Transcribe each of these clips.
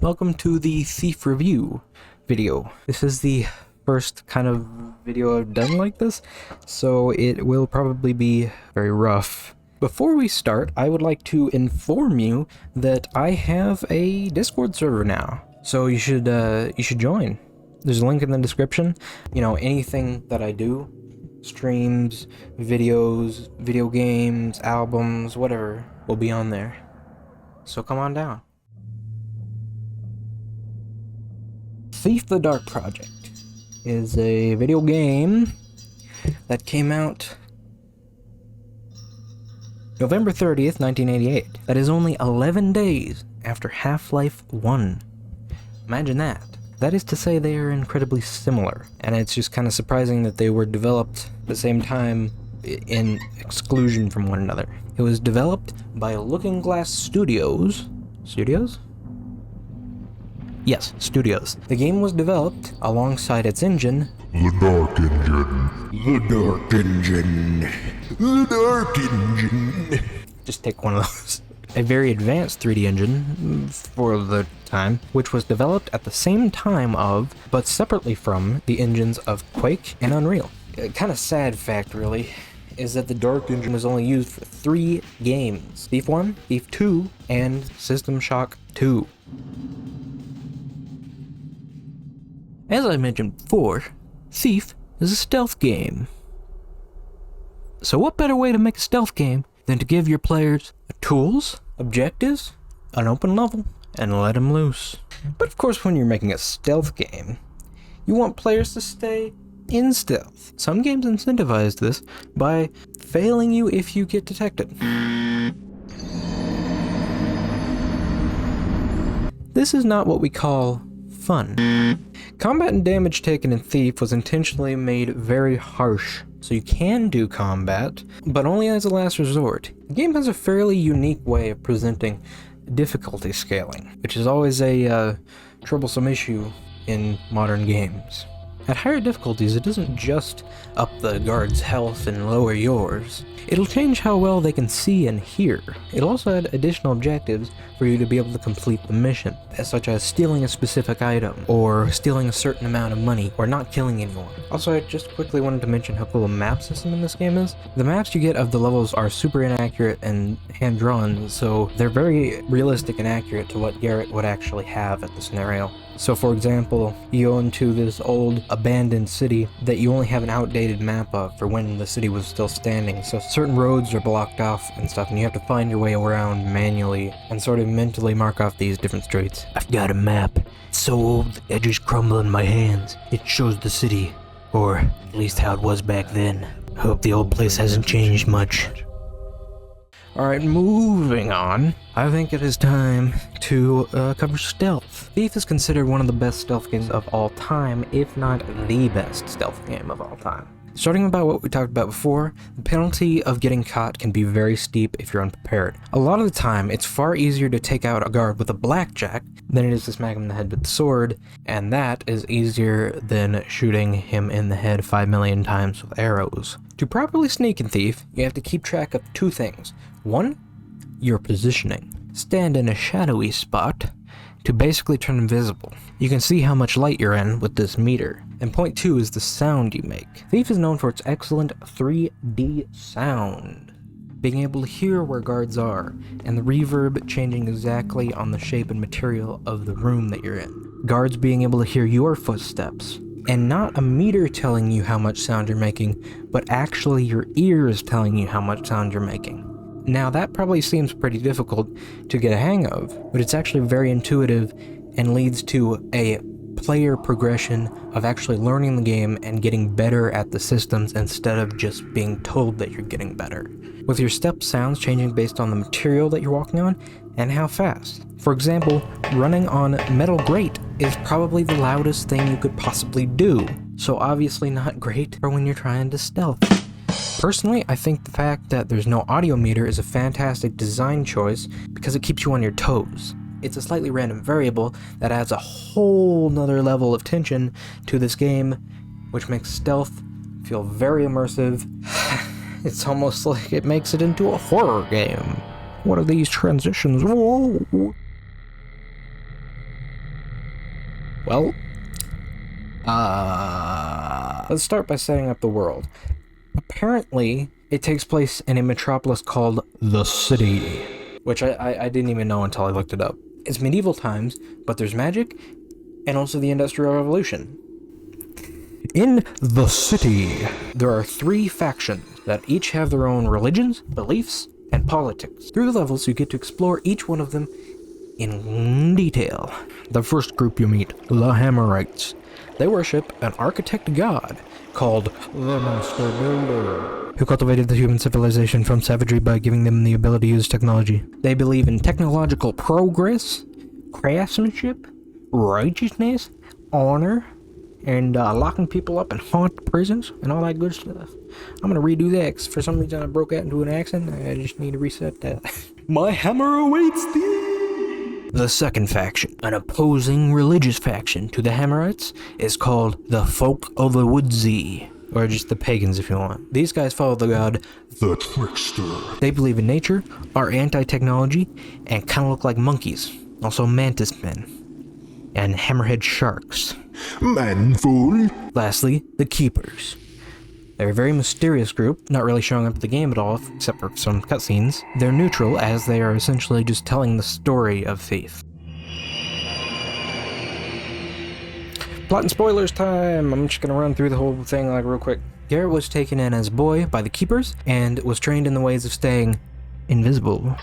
Welcome to the Thief Review video. This is the first kind of video I've done like this, so it will probably be very rough. Before we start, I would like to inform you that I have a Discord server now, so you should join. There's a link in the description. You know, anything that I do, streams, videos, video games, albums, whatever, will be on there. So come on down. Thief the Dark Project is a video game that came out November 30th, 1988. That is only 11 days after Half-Life 1. Imagine that. That is to say they are incredibly similar, and it's just kind of surprising that they were developed at the same time in exclusion from one another. It was developed by Looking Glass Studios. Studios? Yes, Studios. The game was developed alongside its engine, The Dark Engine. The Dark Engine. The Dark Engine. just take one of those. A very advanced 3D engine for the time, which was developed at the same time of, but separately from, the engines of Quake and Unreal. A kind of sad fact, really, is that the Dark Engine was only used for 3 games. Thief 1, Thief 2, and System Shock 2. As I mentioned before, Thief is a stealth game. So what better way to make a stealth game than to give your players tools, objectives, an open level, and let them loose. But of course, when you're making a stealth game, you want players to stay in stealth. Some games incentivize this by failing you if you get detected. This is not what we call fun. Combat and damage taken in Thief was intentionally made very harsh, so you can do combat, but only as a last resort. The game has a fairly unique way of presenting difficulty scaling, which is always a troublesome issue in modern games. At higher difficulties, it doesn't just up the guard's health and lower yours. It'll change how well they can see and hear. It'll also add additional objectives for you to be able to complete the mission, such as stealing a specific item, or stealing a certain amount of money, or not killing anyone. Also, I just quickly wanted to mention how cool the map system in this game is. The maps you get of the levels are super inaccurate and hand-drawn, so they're very realistic and accurate to what Garrett would actually have at the scenario. So for example, you go into this old abandoned city that you only have an outdated map of for when the city was still standing, so certain roads are blocked off and stuff, and you have to find your way around manually and sort of mentally mark off these different streets. I've got a map. It's so old the edges crumble in my hands. It shows the city, or at least how it was back then. I hope the old place hasn't changed much. Alright, moving on. I think it is time to cover stealth. Thief is considered one of the best stealth games of all time, if not the best stealth game of all time. Starting about what we talked about before, the penalty of getting caught can be very steep if you're unprepared. A lot of the time, it's far easier to take out a guard with a blackjack than it is to smack him in the head with the sword, and that is easier than shooting him in the head 5 million times with arrows. To properly sneak in Thief, you have to keep track of 2 things. 1, your positioning. Stand in a shadowy spot to basically turn invisible. You can see how much light you're in with this meter. And point 2 is the sound you make. Thief is known for its excellent 3D sound, being able to hear where guards are, and the reverb changing exactly on the shape and material of the room that you're in. Guards being able to hear your footsteps, and not a meter telling you how much sound you're making, but actually your ears telling you how much sound you're making. Now that probably seems pretty difficult to get a hang of, but it's actually very intuitive and leads to a player progression of actually learning the game and getting better at the systems instead of just being told that you're getting better. With your step sounds changing based on the material that you're walking on and how fast. For example, running on metal grate is probably the loudest thing you could possibly do, so obviously not great for when you're trying to stealth. Personally, I think the fact that there's no audio meter is a fantastic design choice because it keeps you on your toes. It's a slightly random variable that adds a whole nother level of tension to this game, which makes stealth feel very immersive. It's almost like it makes it into a horror game. What are these transitions? Whoa. Well, let's start by setting up the world. Apparently, it takes place in a metropolis called the City, which I didn't even know until I looked it up. It's medieval times, but there's magic, and also the Industrial Revolution. In the City, there are 3 factions that each have their own religions, beliefs, and politics. Through the levels, you get to explore each one of them in detail. The first group you meet, the Hammerites. They worship an architect god called the Master Builder, who cultivated the human civilization from savagery by giving them the ability to use technology. They believe in technological progress, craftsmanship, righteousness, honor, and locking people up in haunted prisons and all that good stuff. I'm gonna redo that 'cause for some reason I broke out into an accent. I just need to reset that. My hammer awaits thee! The second faction, an opposing religious faction to the Hammerites, is called the Folk of the Woodsy, or just the Pagans if you want. These guys follow the god The Trickster. They believe in nature, are anti-technology, and kind of look like monkeys. Also mantis men and hammerhead sharks. Manful. Lastly, the Keepers. They're a very mysterious group, not really showing up in the game at all, except for some cutscenes. They're neutral, as they are essentially just telling the story of Thief. Plot and spoilers time! I'm just gonna run through the whole thing like real quick. Garrett was taken in as a boy by the Keepers, and was trained in the ways of staying invisible.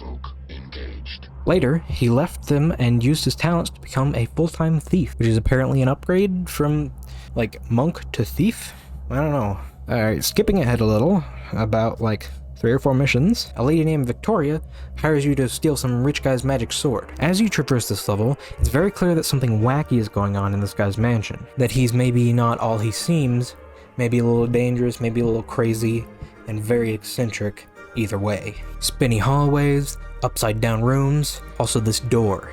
Later, he left them and used his talents to become a full-time thief, which is apparently an upgrade from, like, monk to thief? I don't know. Alright, skipping ahead a little, about, like, 3 or 4 missions, a lady named Victoria hires you to steal some rich guy's magic sword. As you traverse this level, it's very clear that something wacky is going on in this guy's mansion. That he's maybe not all he seems, maybe a little dangerous, maybe a little crazy, and very eccentric either way. Spinny hallways, upside down rooms, also this door.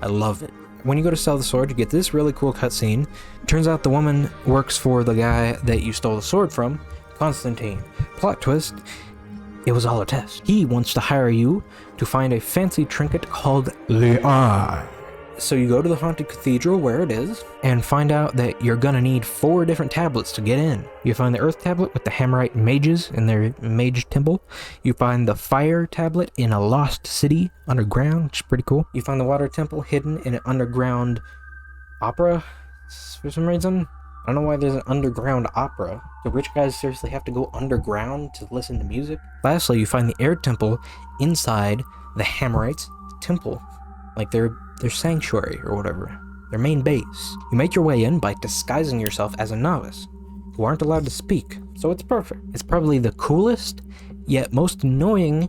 I love it. When you go to sell the sword, you get this really cool cutscene. Turns out the woman works for the guy that you stole the sword from, Constantine. Plot twist, it was all a test. He wants to hire you to find a fancy trinket called The Eye. So you go to the haunted cathedral where it is, and find out that you're gonna need 4 different tablets to get in. You find the earth tablet with the Hammerite mages in their mage temple. You find the fire tablet in a lost city underground, which is pretty cool. You find the water temple hidden in an underground opera for some reason. I don't know why there's an underground opera. Do rich guys seriously have to go underground to listen to music? Lastly, you find the air temple inside the Hammerites' temple. Like their sanctuary or whatever, their main base. You make your way in by disguising yourself as a novice, who aren't allowed to speak, so it's perfect. It's probably the coolest, yet most annoying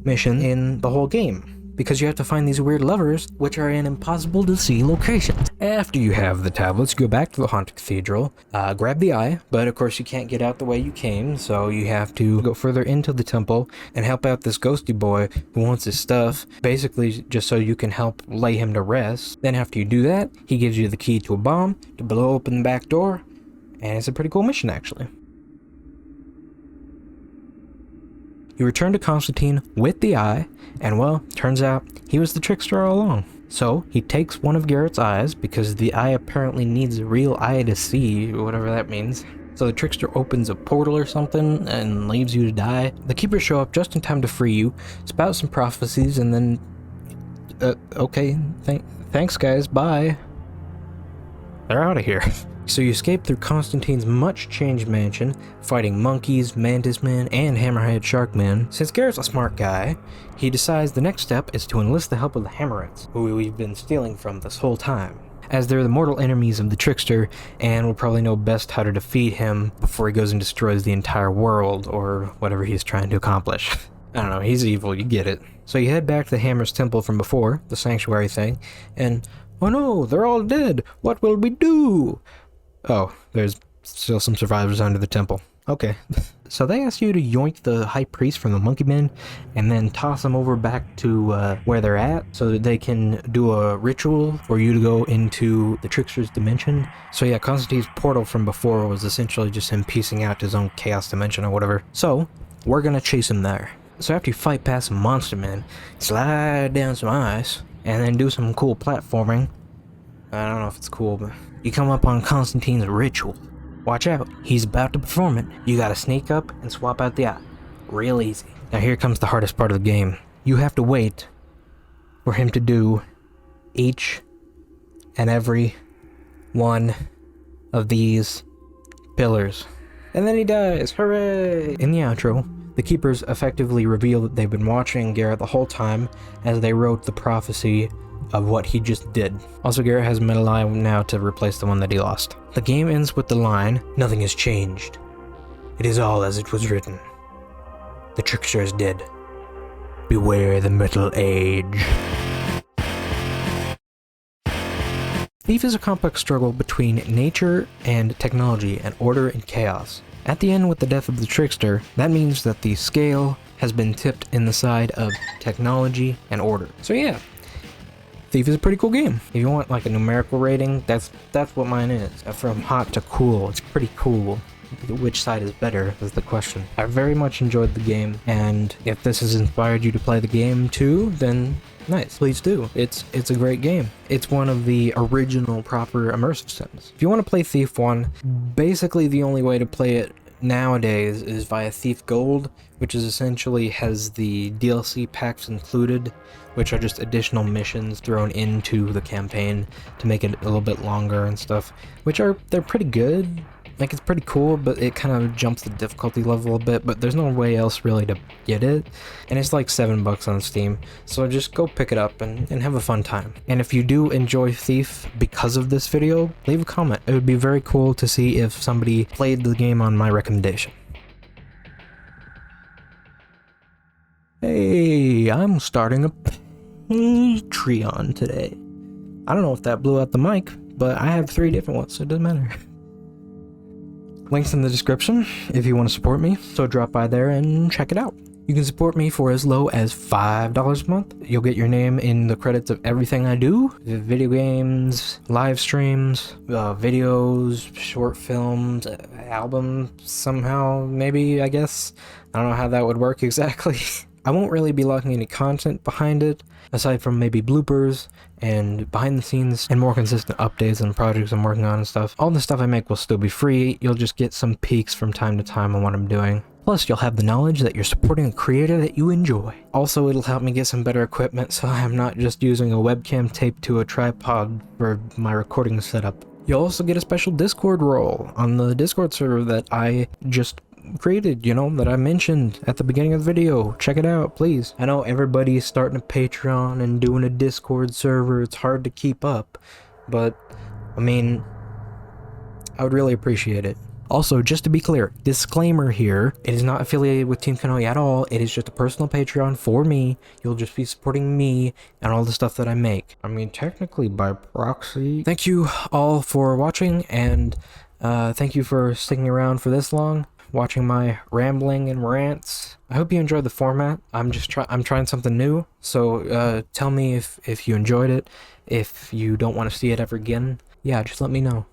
mission in the whole game, because you have to find these weird levers, which are in impossible to see locations. After you have the tablets, go back to the haunted cathedral, grab the eye, but of course you can't get out the way you came, so you have to go further into the temple and help out this ghosty boy who wants his stuff, basically just so you can help lay him to rest. Then after you do that, he gives you the key to a bomb to blow open the back door, and it's a pretty cool mission actually. You return to Constantine with the eye, and well, turns out he was the trickster all along. So, he takes one of Garrett's eyes, because the eye apparently needs a real eye to see, whatever that means. So the trickster opens a portal or something, and leaves you to die. The Keepers show up just in time to free you, spout some prophecies, and then... okay, thanks guys, bye. They're out of here. So you escape through Constantine's much-changed mansion, fighting monkeys, mantis men, and hammerhead shark men. Since Garrett's a smart guy, he decides the next step is to enlist the help of the Hammerites, who we've been stealing from this whole time, as they're the mortal enemies of the trickster, and will probably know best how to defeat him before he goes and destroys the entire world, or whatever he's trying to accomplish. I don't know, he's evil, you get it. So you head back to the Hammer's temple from before, the sanctuary thing, and oh no, they're all dead! What will we do? Oh, there's still some survivors under the temple. Okay. So they asked you to yoink the high priest from the monkey men and then toss them over back to where they're at so that they can do a ritual for you to go into the trickster's dimension. So yeah, Constantine's portal from before was essentially just him piecing out to his own chaos dimension or whatever. So we're gonna chase him there. So after you fight past some monster men, slide down some ice, and then do some cool platforming, I don't know if it's cool, but you come up on Constantine's ritual. Watch out, he's about to perform it. You gotta sneak up and swap out the eye. Real easy. Now here comes the hardest part of the game. You have to wait for him to do each and every one of these pillars. And then he dies, hooray! In the outro, the keepers effectively reveal that they've been watching Garrett the whole time as they wrote the prophecy of what he just did. Also, Garrett has a metal eye now to replace the one that he lost. The game ends with the line, "Nothing has changed. It is all as it was written. The trickster is dead. Beware the Middle Age." Thief is a complex struggle between nature and technology and order and chaos. At the end, with the death of the trickster, that means that the scale has been tipped in the side of technology and order. So yeah, Thief is a pretty cool game. If you want like a numerical rating, that's what mine is. From hot to cool, it's pretty cool. Which side is better is the question. I very much enjoyed the game, and if this has inspired you to play the game too, then nice, please do. It's a great game. It's one of the original proper immersive sims. If you want to play Thief 1, basically the only way to play it nowadays is via Thief Gold, which is essentially has the DLC packs included, which are just additional missions thrown into the campaign to make it a little bit longer and stuff, they're pretty good. Like, it's pretty cool, but it kind of jumps the difficulty level a bit, but there's no way else really to get it. And it's like $7 on Steam, so just go pick it up and have a fun time. And if you do enjoy Thief because of this video, leave a comment. It would be very cool to see if somebody played the game on my recommendation. Hey, I'm starting a Patreon today. I don't know if that blew out the mic, but I have 3 different ones, so it doesn't matter. Links in the description if you want to support me, so drop by there and check it out. You can support me for as low as $5 a month. You'll get your name in the credits of everything I do. Video games, live streams, videos, short films, albums somehow, maybe, I guess. I don't know how that would work exactly. I won't really be locking any content behind it, aside from maybe bloopers and behind the scenes and more consistent updates on projects I'm working on and stuff. All the stuff I make will still be free. You'll just get some peeks from time to time on what I'm doing. Plus, you'll have the knowledge that you're supporting a creator that you enjoy. Also, it'll help me get some better equipment so I'm not just using a webcam taped to a tripod for my recording setup. You'll also get a special Discord role on the Discord server that I just created, that I mentioned at the beginning of the video. Check it out, please. I know everybody's starting a Patreon and doing a Discord server. It's hard to keep up, but I mean, I would really appreciate it. Also, just to be clear, disclaimer here, it is not affiliated with Team Kanoe at all. It is just a personal Patreon for me. You'll just be supporting me and all the stuff that I make. I mean, technically by proxy. Thank you all for watching, and thank you for sticking around for this long, watching my rambling and rants. I hope you enjoyed the format. I'm trying something new, so tell me if you enjoyed it. If you don't want to see it ever again, yeah, just let me know.